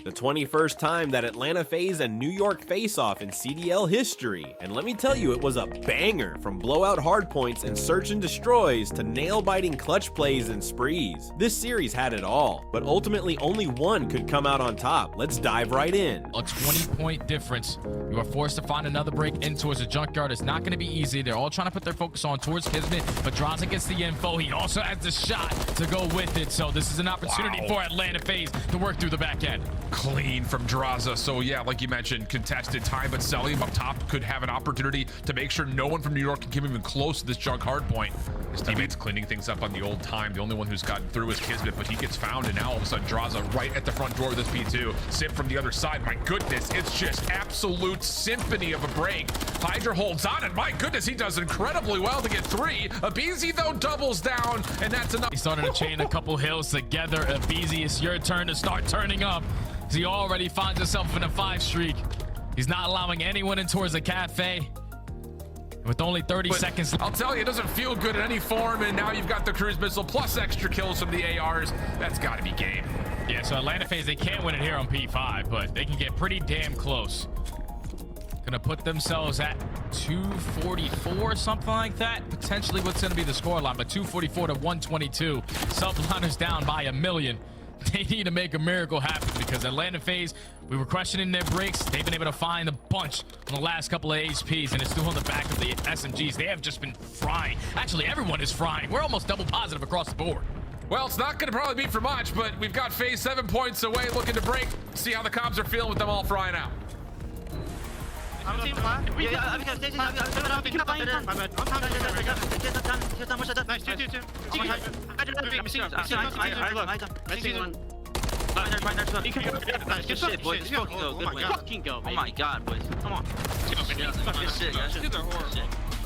the 21st time that Atlanta FaZe and New York face off in CDL history. And let me tell you, it was a banger, from blowout hardpoints and search and destroys to nail-biting clutch plays and sprees. This series had it all, but ultimately only one could come out on top. Let's dive right in. A 20-point difference. You are forced to find another break in towards the junkyard. It's not going to be easy. They're all trying to put their focus on towards Kismet, but Draza gets the info. He also has the shot to go with it. So this is an opportunity for Atlanta FaZe to work through the back end. Clean from Draza. So yeah, like you mentioned, contested time, but Selim up top could have an opportunity to make sure no one from New York can come even close to this junk hard point. His teammates cleaning things up on the old time. The only one who's gotten through is Kismet, but he gets found, and now all of a sudden Draza right at the front door of this P2. Simp from the other side. My goodness, it's just absolute symphony of a break. Hydra holds on, and my goodness, he does incredibly well to get 3. abezy though doubles down, and that's enough. He started to chain a couple hills together. abezy, it's your turn to start turning up. He already finds himself in a 5 streak. He's not allowing anyone in towards the cafe. With only 30 seconds. I'll tell you, it doesn't feel good in any form, and now you've got the cruise missile plus extra kills from the ARs. That's got to be game. Yeah, so Atlanta FaZe, they can't win it here on P5, but they can get pretty damn close. Gonna put themselves at 244, something like that. Potentially what's gonna be the scoreline, but 244 to 122. Subliners down by 1 million. They need to make a miracle happen, because Atlanta FaZe, we were questioning their breaks. They've been able to find a bunch on the last couple of HPs, and it's still on the back of the SMGs. They have just been frying. Actually, everyone is frying. We're almost double positive across the board. Well, it's not going to probably be for much, but we've got FaZe 7 points away, looking to break. See how the comms are feeling with them all frying out. I'm team flat. Yeah, because they just nice, 2-2-2. Good shit, boys. Let's fucking go. Good win. Fucking go. Oh my god, boys. Come on. Good shit, guys. Good shit.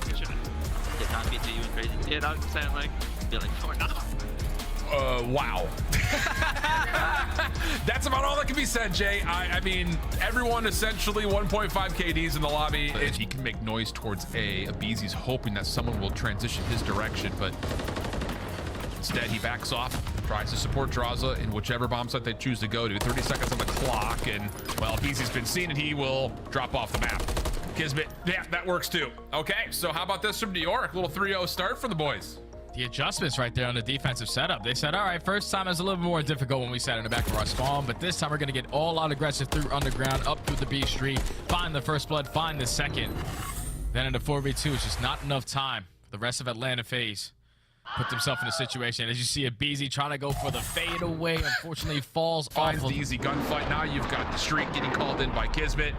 Good shit. Yeah, not be too even crazy. Yeah, that was saying like, feel like, wow. That's about all that can be said, Jay. I mean, everyone essentially 1.5 KDs in the lobby. He can make noise towards A. abezy's hoping that someone will transition his direction, but instead he backs off, tries to support Draza in whichever bomb site they choose to go to. 30 seconds on the clock, and well, abezy's been seen, and he will drop off the map. Kismet, yeah, that works too. Okay, so how about this from New York? A little 3-0 start for the boys. The adjustments right there on the defensive setup. They said, all right, first time is a little more difficult when we sat in the back of our spawn, but this time we're going to get all out aggressive through underground, up through the B street, find the first blood, find the second. Then in the 4v2, it's just not enough time for the rest of Atlanta FaZe. Put themselves in a situation, as you see abezy trying to go for the fade away. Unfortunately, falls Finds off. the easy gunfight. Now you've got the streak getting called in by Kismet,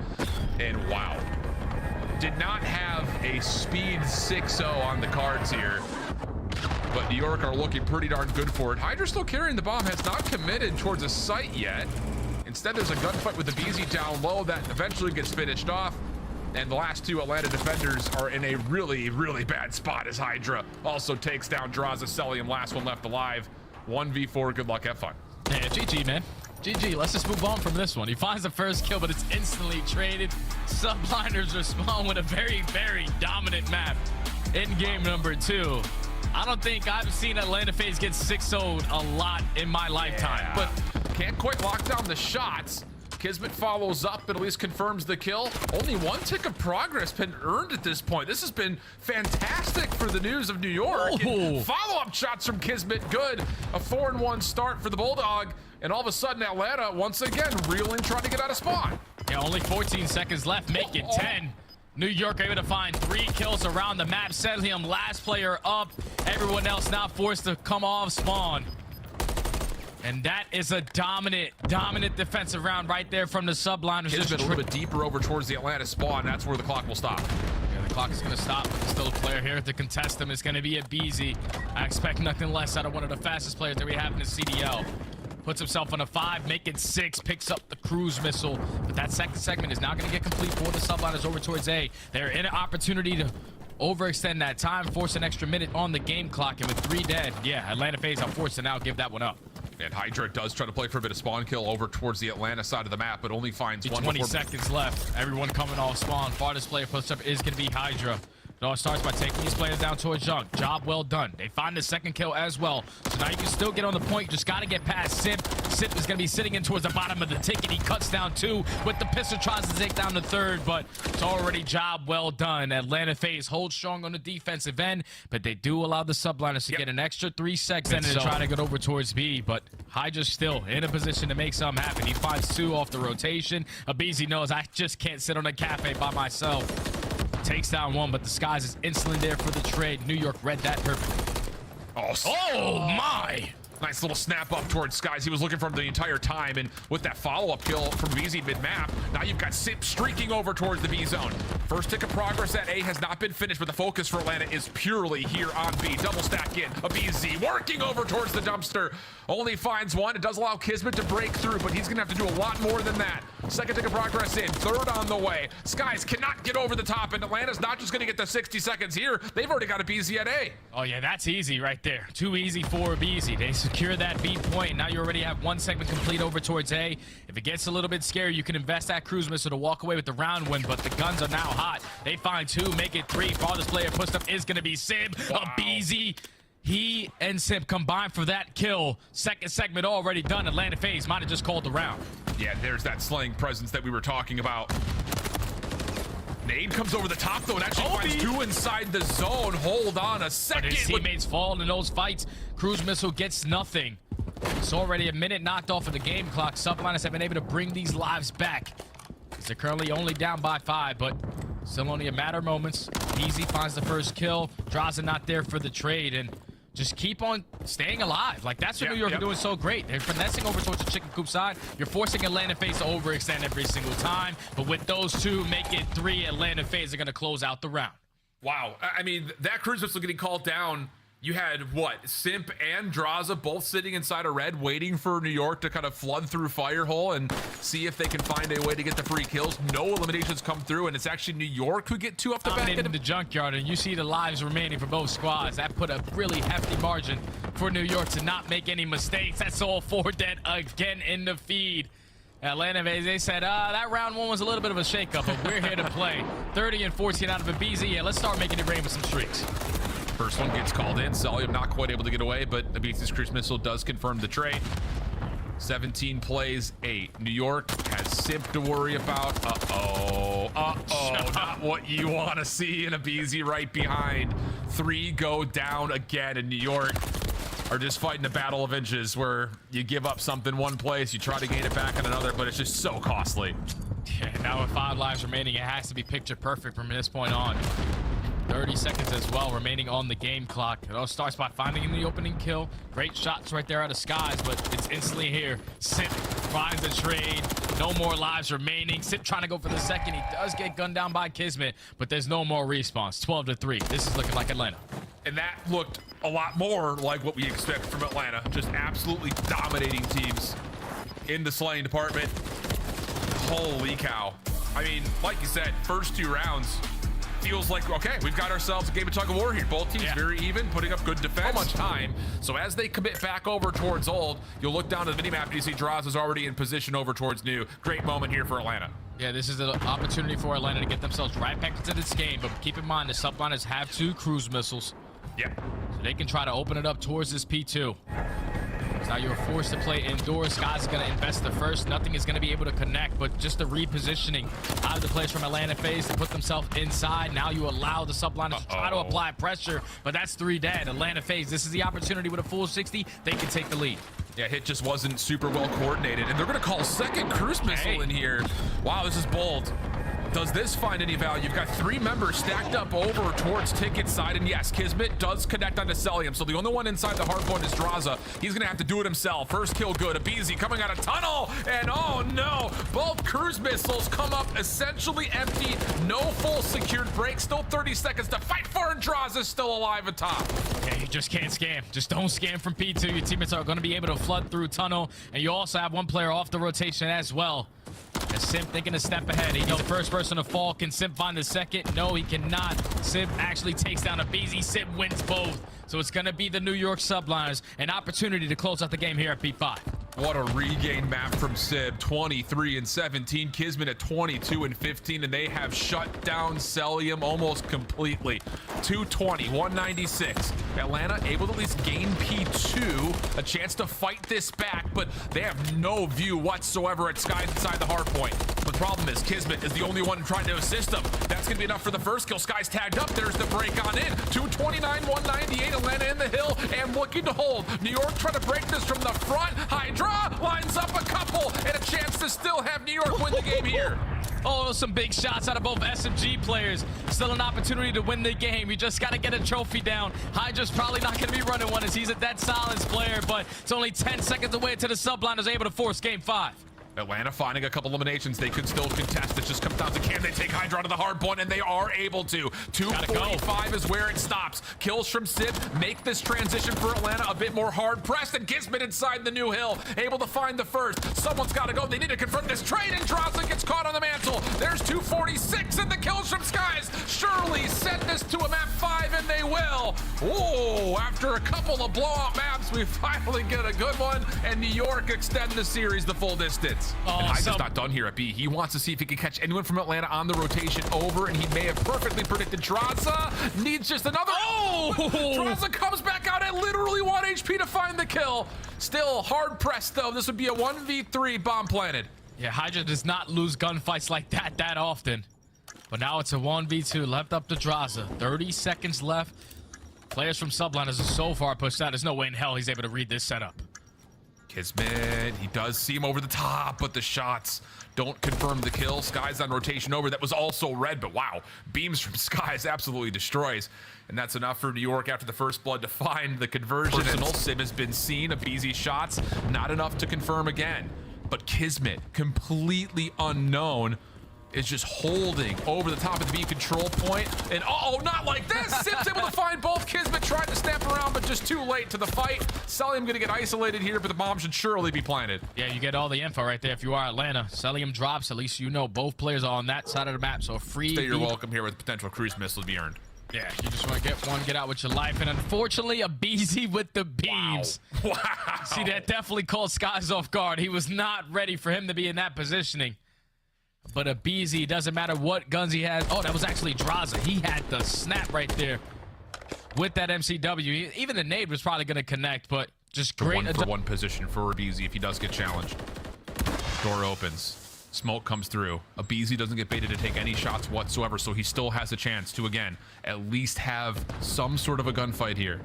and wow. Did not have a speed 6-0 on the cards here. But New York are looking pretty darn good for it. Hydra still carrying the bomb, has not committed towards a site yet. Instead, there's a gunfight with abezy down low that eventually gets finished off. And the last 2 Atlanta defenders are in a really, really bad spot, as Hydra also takes down Draza, Selim, last one left alive. 1v4, good luck, have fun. Yeah, GG, man. GG, let's just move on from this one. He finds the first kill, but it's instantly traded. Subliners respond with a very, very dominant map in game number 2. I don't think I've seen Atlanta FaZe get 6-0'd a lot in my lifetime. But can't quite lock down the shots. Kismet follows up, but at least confirms the kill. Only 1 tick of progress been earned at this point. This has been fantastic for the news of New York. Follow-up shots from Kismet, good. A 4-1 start for the Bulldog. And all of a sudden, Atlanta, once again, reeling, trying to get out of spawn. Yeah, only 14 seconds left, make it 10. New York able to find 3 kills around the map. Selim, last player up. Everyone else now forced to come off spawn. And that is a dominant defensive round right there from the subliners. Just a little bit deeper over towards the Atlanta spawn. That's where the clock will stop. Yeah, the clock is going to stop. But there's still a player here to contest him. It's going to be abezy. I expect nothing less out of one of the fastest players that we have in the CDL. Puts himself on a 5, make it 6, picks up the cruise missile. But that second segment is now going to get complete for the subliners over towards A. They're in an opportunity to overextend that time, force an extra minute on the game clock, and with 3 dead, yeah, Atlanta FaZe are forced to now give that one up. And Hydra does try to play for a bit of spawn kill over towards the Atlanta side of the map, but only finds 20 seconds left. Everyone coming off spawn. Farthest player puts up is going to be Hydra. It all starts by taking these players down towards Junk. Job well done. They find the second kill as well. So now you can still get on the point. You just got to get past Simp. Simp is going to be sitting in towards the bottom of the ticket. He cuts down 2 with the pistol, tries to take down the 3rd, but it's already job well done. Atlanta FaZe hold strong on the defensive end, but they do allow the subliners to get an extra 3 seconds and try to get over towards B, but Hydra's still in a position to make something happen. He finds 2 off the rotation. abezy knows I just can't sit on a cafe by myself. Takes down 1, but the skies is instantly there for the trade. New York read that perfectly. Oh my! Nice little snap up towards Skies. He was looking for him the entire time, and with that follow-up kill from abezy mid-map, now you've got Simp streaking over towards the B zone. First tick of progress at A has not been finished, but the focus for Atlanta is purely here on B. Double stack in, abezy working over towards the dumpster. Only finds 1. It does allow Kismet to break through, but he's gonna have to do a lot more than that. Second tick of progress in, 3rd on the way. Skies cannot get over the top, and Atlanta's not just gonna get the 60 seconds here. They've already got abezy at A. Oh yeah, that's easy right there. Too easy for abezy. They secure that B point. Now you already have 1 segment complete over towards A. If it gets a little bit scary, you can invest that cruise missile to walk away with the round win, but the guns are now hot. They find 2, make it 3. Farthest player pushed up is gonna be Simp. abezy. He and Simp combined for that kill. Second segment already done. Atlanta FaZe might have just called the round. Yeah, there's that slaying presence that we were talking about. Nade comes over the top, though, and actually finds 2 inside the zone. Hold on a second. But his teammates fall in those fights. Cruise missile gets nothing. It's already a minute knocked off of the game clock. Subliners have been able to bring these lives back. They're currently only down by 5, but still only a matter of moments. abezy finds the first kill. Draza not there for the trade, and just keep on staying alive. Like, that's what New York are doing so great. They're finessing over towards the chicken coop side. You're forcing Atlanta FaZe to overextend every single time. But with those 2, make it 3. Atlanta FaZe are going to close out the round. Wow. I mean, that cruise missile getting called down. You had, what, Simp and Draza both sitting inside a red waiting for New York to kind of flood through Firehole and see if they can find a way to get the free kills. No eliminations come through, and it's actually New York who get 2 off the back end of the junkyard, and you see the lives remaining for both squads. That put a really hefty margin for New York to not make any mistakes. That's all 4 dead again in the feed. Atlanta FaZe, they said, that round 1 was a little bit of a shakeup, but we're here to play. 30 and 14 out of abezy. Yeah, let's start making it rain with some streaks. First one gets called in. Selium not quite able to get away, but abezy's cruise missile does confirm the trade. 17 plays, 8. New York has Simp to worry about. Not what you want to see in abezy right behind. 3 go down again, and New York are just fighting the battle of inches where you give up something one place, you try to gain it back in another, but it's just so costly. Yeah, now with 5 lives remaining, it has to be picture perfect from this point on. 30 seconds as well remaining on the game clock. It all starts by finding the opening kill. Great shots right there out of Skies, but it's instantly here. Simp finds the trade. No more lives remaining. Simp trying to go for the second. He does get gunned down by Kismet, but there's no more respawns. 12-3. This is looking like Atlanta. And that looked a lot more like what we expect from Atlanta. Just absolutely dominating teams in the slaying department. Holy cow. I mean, like you said, first 2 rounds, feels like, okay, we've got ourselves a game of tug of war here. Both teams very even, putting up good defense. So much time. So as they commit back over towards old, you'll look down to the minimap and you see Draza is already in position over towards new. Great moment here for Atlanta. Yeah, this is an opportunity for Atlanta to get themselves right back into this game. But keep in mind, the subliners have 2 cruise missiles. Yep. So they can try to open it up towards this P2. Now you're forced to play indoors. Guys are going to invest the first. Nothing is going to be able to connect, but just the repositioning out of the players from Atlanta FaZe to put themselves inside. Now you allow the subliners to try to apply pressure, but that's 3 dead. Atlanta FaZe, this is the opportunity with a full 60. They can take the lead. Yeah, hit just wasn't super well coordinated, and they're going to call second cruise missile in here. Wow, this is bold. Does this find any value? You've got 3 members stacked up over towards ticket side, and yes, Kismet does connect onto Selium, so the only one inside the hardpoint is Draza. He's gonna have to do it himself. First kill good. abezy coming out of tunnel, and oh no, both cruise missiles come up essentially empty. No full secured break. Still 30 seconds to fight for, and Draza's still alive atop. Yeah, you just can't scam. Just don't scam from P2. Your teammates are gonna be able to flood through tunnel, and you also have 1 player off the rotation as well. And Simp thinking a step ahead. He's the first person to fall. Can Simp find the second? No, he cannot. Simp actually takes down abezy. Simp wins both. So it's going to be the New York subliners. An opportunity to close out the game here at P5. What a regain map from Sib. 23 and 17. Kismet at 22 and 15, and they have shut down Celium almost completely. 220, 196. Atlanta able to at least gain P2, a chance to fight this back, but they have no view whatsoever at Skies inside the hard point. The problem is Kismet is the only one trying to assist them. That's gonna be enough for the first kill. Skies tagged up. There's the break on in. 229, 198. Atlanta in the hill and looking to hold. New York trying to break this from the front. Hydra lines up a couple and a chance to still have New York win the game here. Oh, some big shots out of both SMG players. Still an opportunity to win the game. You just got to get a trophy down. Hydra's probably not going to be running one as he's a dead silence player, but it's only 10 seconds away to the subline is able to force game 5. Atlanta finding a couple eliminations. They could still contest. It just comes down to can they take Hydra to the hard point, and they are able to. 245 is where it stops. Kills from Sib make this transition for Atlanta a bit more hard pressed, and Kismet inside the new hill, able to find the first. Someone's got to go. They need to confront this trade, and Draza gets caught on the mantle. There's 246, and the kills from Skies surely send this to a map 5, and they will. Oh, after a couple of blowout maps, we finally get a good one, and New York extend the series the full distance. Oh, and Hydra's not done here at B. He wants to see if he can catch anyone from Atlanta on the rotation over, and he may have perfectly predicted Draza. Needs just another. Oh! Draza comes back out at literally 1 HP to find the kill. Still hard pressed, though. This would be a 1v3 bomb planted. Yeah, Hydra does not lose gunfights like that often. But now it's a 1v2 left up to Draza. 30 seconds left. Players from Subliners are so far pushed out. There's no way in hell he's able to read this setup. Kismet, he does see him over the top, but the shots don't confirm the kill. Skies on rotation over. That was also red, but wow. Beams from Skies absolutely destroys. And that's enough for New York after the first blood to find the conversion. Personal sim has been seen. abezy shots, not enough to confirm again. But Kismet, completely unknown, is just holding over the top of the B control point. And oh, not like this. Sim's able to find both. Kismet tried to snap around, but just too late to the fight. Celium gonna get isolated here, but the bomb should surely be planted. Yeah, you get all the info right there if you are Atlanta. Celium drops, at least you know both players are on that side of the map, so free. Stay your welcome here with potential cruise missile to be earned. Yeah, you just want to get one, get out with your life. And unfortunately, abezy with the beams. Wow. See, that definitely caught Skies off guard. He was not ready for him to be in that positioning. But abezy, doesn't matter what guns he has. Oh, that was actually Draza. He had the snap right there with that MCW. Even the nade was probably going to connect, but just great. 1-for-1 position for abezy if he does get challenged. Door opens. Smoke comes through. abezy doesn't get baited to take any shots whatsoever, so he still has a chance to, again, at least have some sort of a gunfight here.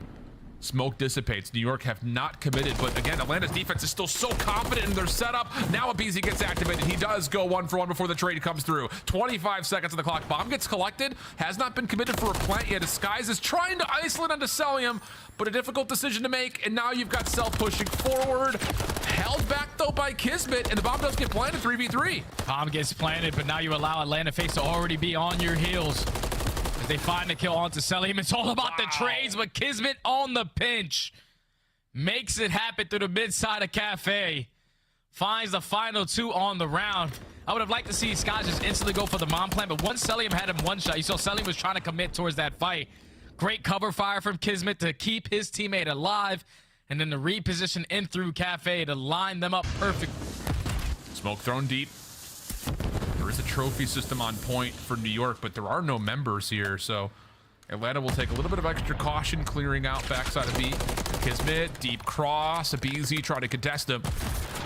Smoke dissipates. New York have not committed, but again, Atlanta's defense is still so confident in their setup. Now abezy gets activated. He does go 1-for-1 before the trade comes through. 25 seconds on the clock. Bomb gets collected. Has not been committed for a plant yet. Skies is trying to isolate onto Celium, but a difficult decision to make. And now you've got Cell pushing forward. Held back though by Kismet, and the bomb does get planted 3v3. Bomb gets planted, but now you allow Atlanta FaZe to already be on your heels. They find the kill onto Celium. It's all about the trades, but Kismet on the pinch makes it happen through the mid side of Cafe. Finds the final 2 on the round. I would have liked to see Skies just instantly go for the bomb plant, but once Celium had him one shot, you saw Celium was trying to commit towards that fight. Great cover fire from Kismet to keep his teammate alive, and then the reposition in through Cafe to line them up perfect. Smoke thrown deep. There is a trophy system on point for New York, but there are no members here, so Atlanta will take a little bit of extra caution clearing out backside of B. Kismet, deep cross, abezy trying to contest him.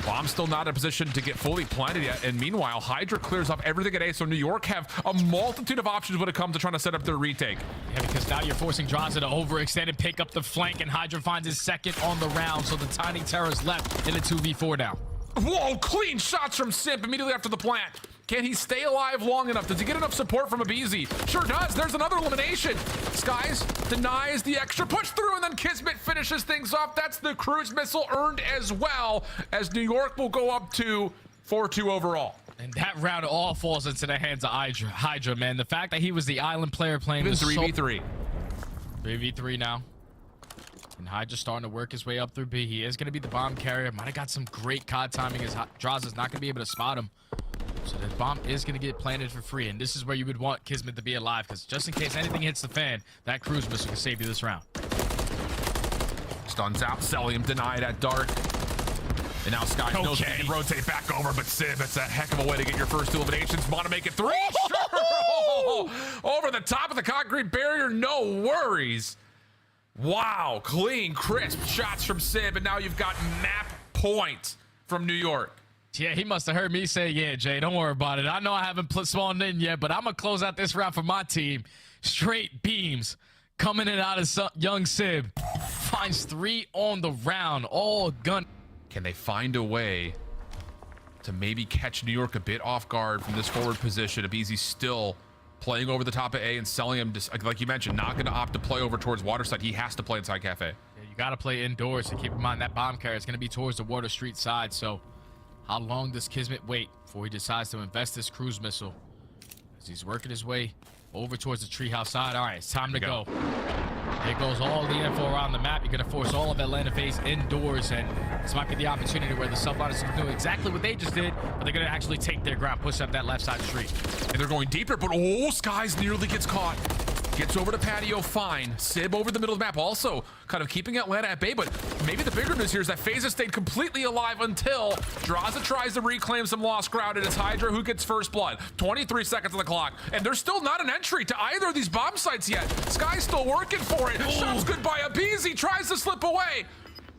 Bomb still not in a position to get fully planted yet, and meanwhile, Hydra clears up everything at A, so New York have a multitude of options when it comes to trying to set up their retake. Yeah, because now you're forcing Draza to overextend and pick up the flank, and Hydra finds his second on the round, so the Tiny Terror's left in a 2v4 now. Whoa, clean shots from Simp immediately after the plant. Can he stay alive long enough? Does he get enough support from abezy? Sure does. There's another elimination. Skies denies the extra push through, and then Kismet finishes things off. That's the cruise missile earned as well, as New York will go up to 4-2 overall. And that round all falls into the hands of Hydra, man. The fact that he was the island player playing was 3v3. 3v3 now. And Hydra starting to work his way up through B. He is going to be the bomb carrier. Might have got some great COD timing as Draza's not going to be able to spot him. So the bomb is going to get planted for free. And this is where you would want Kismet to be alive, because just in case anything hits the fan, that cruise missile can save you this round. Stuns out. Celium denied at dark. And now Sky knows Okay. he can rotate back over, but Sim, it's a heck of a way to get your first 2 eliminations. Want to make it 3? Sure. Over the top of the concrete barrier, no worries. Wow, clean, crisp shots from Sim, and now you've got map point from New York. Yeah, he must have heard me say, yeah, Jay, don't worry about it. I know I haven't spawned in yet, but I'm going to close out this round for my team. Straight beams coming in out of young Sib. Finds 3 on the round, all gun. Can they find a way to maybe catch New York a bit off guard from this forward position? abezy still playing over the top of A and selling him, just like you mentioned, not going to opt to play over towards Waterside. He has to play inside Cafe. Yeah, you got to play indoors, and keep in mind that bomb carrier is going to be towards the Water Street side, so how long does Kismet wait before he decides to invest this cruise missile? As he's working his way over towards the treehouse side. All right, it's time to go. There goes all the info around the map. You're going to force all of Atlanta FaZe indoors, and this might be the opportunity where the subliners can do exactly what they just did, but they're going to actually take their ground, push up that left side street. And they're going deeper, but oh, Skies nearly gets caught. Gets over to patio, fine. Sib over the middle of the map, also kind of keeping Atlanta at bay, but maybe the bigger news here is that FaZe has stayed completely alive until Draza tries to reclaim some lost ground, and it's Hydra who gets first blood. 23 seconds on the clock, and there's still not an entry to either of these bomb sites yet. Sky's still working for it. Shots good by abezy, tries to slip away.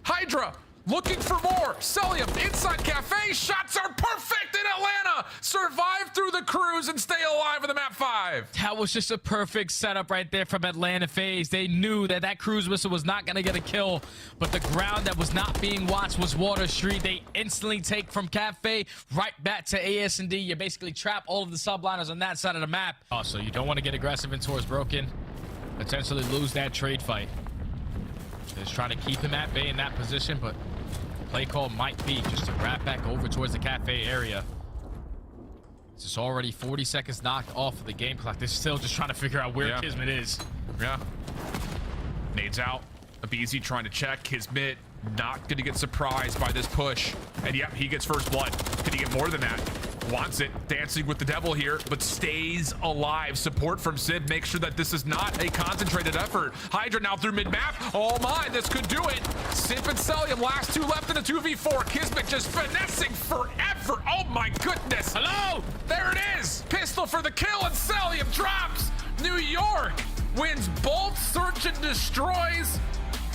Hydra looking for more. Celium inside Cafe. Shots are perfect in Atlanta. Survive through the cruise and stay alive in the map 5. That was just a perfect setup right there from Atlanta FaZe. They knew that that cruise missile was not going to get a kill, but the ground that was not being watched was Water Street. They instantly take from Cafe right back to AS&D. You basically trap all of the subliners on that side of the map. Oh, so you don't want to get aggressive in towards Broken. Potentially lose that trade fight. Just trying to keep him at bay in that position, but play call might be just to wrap back over towards the Cafe area. This is already 40 seconds knocked off of the game clock. They're still just trying to figure out where Kismet is. Yeah. Nades out. abezy trying to check. Kismet not going to get surprised by this push. And yep, he gets first blood. Can he get more than that? Wants it. Dancing with the devil here, but stays alive. Support from Sid makes sure that this is not a concentrated effort. Hydra now through mid-map. Oh my, this could do it. Simp and Celium, last 2 left in a 2v4. Kismet just finessing forever. Oh my goodness. Hello? There it is. Pistol for the kill, and Celium drops. New York wins both search and destroys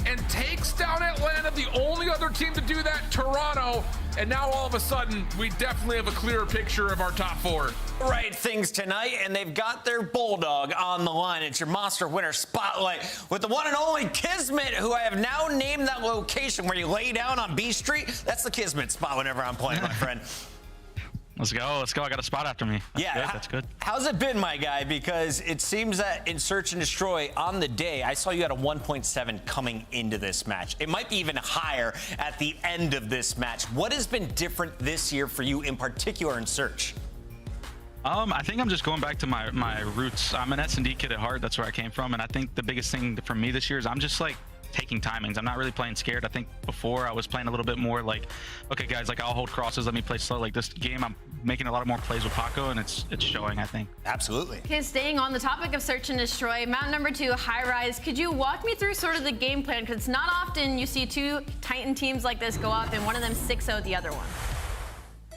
and takes down Atlanta, the only other team to do that, Toronto. And now all of a sudden, we definitely have a clearer picture of our top 4. Right things tonight, and they've got their bulldog on the line. It's your monster winner spotlight with the one and only Kismet, who I have now named that location where you lay down on B Street. That's the Kismet spot whenever I'm playing, my friend. Let's go. Let's go. I got a spot after me. That's good. How's it been, my guy? Because it seems that in Search and Destroy on the day, I saw you had a 1.7 coming into this match. It might be even higher at the end of this match. What has been different this year for you in particular in Search? I think I'm just going back to my roots. I'm an S&D kid at heart. That's where I came from. And I think the biggest thing for me this year is I'm just like taking timings. I'm not really playing scared. I think before I was playing a little bit more like, okay guys, like I'll hold crosses, let me play slow. Like this game, I'm making a lot more plays with Paco, and it's showing, I think. Absolutely. Okay, staying on the topic of Search and Destroy, map number 2, High Rise. Could you walk me through sort of the game plan? Because it's not often you see 2 Titan teams like this go up and one of them 6-0 the other one.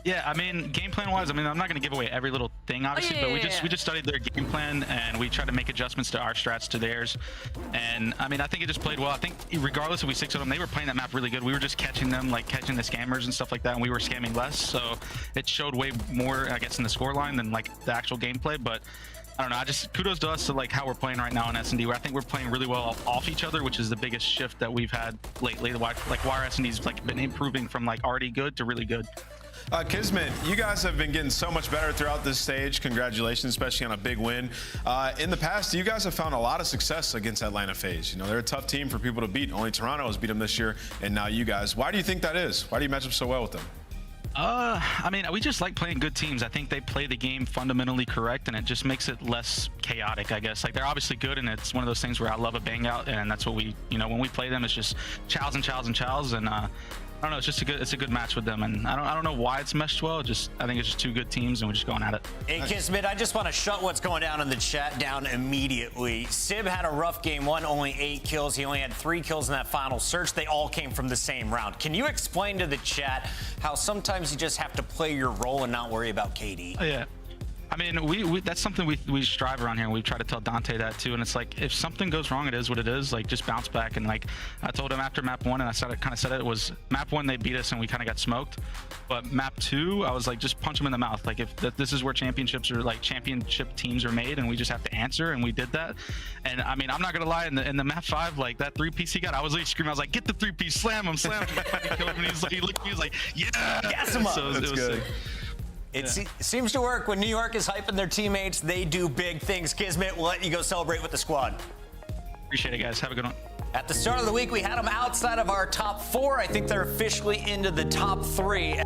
Yeah, I mean, game plan wise, I mean, I'm not going to give away every little thing, obviously, but we just studied their game plan, and we tried to make adjustments to our strats to theirs. And I mean, I think it just played well. I think regardless if we 6-0 them, they were playing that map really good. We were just catching them, like catching the scammers and stuff like that, and we were scamming less. So it showed way more, I guess, in the scoreline than like the actual gameplay. But I don't know. I just kudos to us to like how we're playing right now in S&D. Where I think we're playing really well off each other, which is the biggest shift that we've had lately. Like why our S&D's like been improving from like already good to really good. Kismet, you guys have been getting so much better throughout this stage. Congratulations, especially on a big win. In the past, you guys have found a lot of success against Atlanta FaZe. You know, they're a tough team for people to beat. Only Toronto has beat them this year, and now you guys. Why do you think that is? Why do you match up so well with them? I mean, we just like playing good teams. I think they play the game fundamentally correct, and it just makes it less chaotic, I guess. Like, they're obviously good, and it's one of those things where I love a bang out, and that's what we, you know, when we play them, it's just chows and chows and chows, and I don't know. It's a good match with them, and I don't know why it's meshed well. I think it's just two good teams, and we're just going at it. Hey, Kismet, I just want to shut what's going down in the chat down immediately. Sib had a rough game one, only 8 kills. He only had 3 kills in that final search. They all came from the same round. Can you explain to the chat how sometimes you just have to play your role and not worry about KD? Yeah. I mean, we that's something we strive around here, and we try to tell Dante that too. And it's like, if something goes wrong, it is what it is. Like, just bounce back. And like I told him after map 1, and I kind of said it was map 1 they beat us and we kind of got smoked. But map 2, I was like, just punch them in the mouth. Like, if this is where championships are, like championship teams are made, and we just have to answer, and we did that. And I mean, I'm not gonna lie, in the map 5, like that 3-piece he got, I was like screaming, I was like, get the 3-piece, slam him, slam him. And he looked at me, he was like, yeah, gas him up. So it was good. sick. It seems to work. When New York is hyping their teammates, they do big things. Kismet, we'll let you go celebrate with the squad. Appreciate it, guys. Have a good one. At the start of the week, we had them outside of our top 4. I think they're officially into the top 3.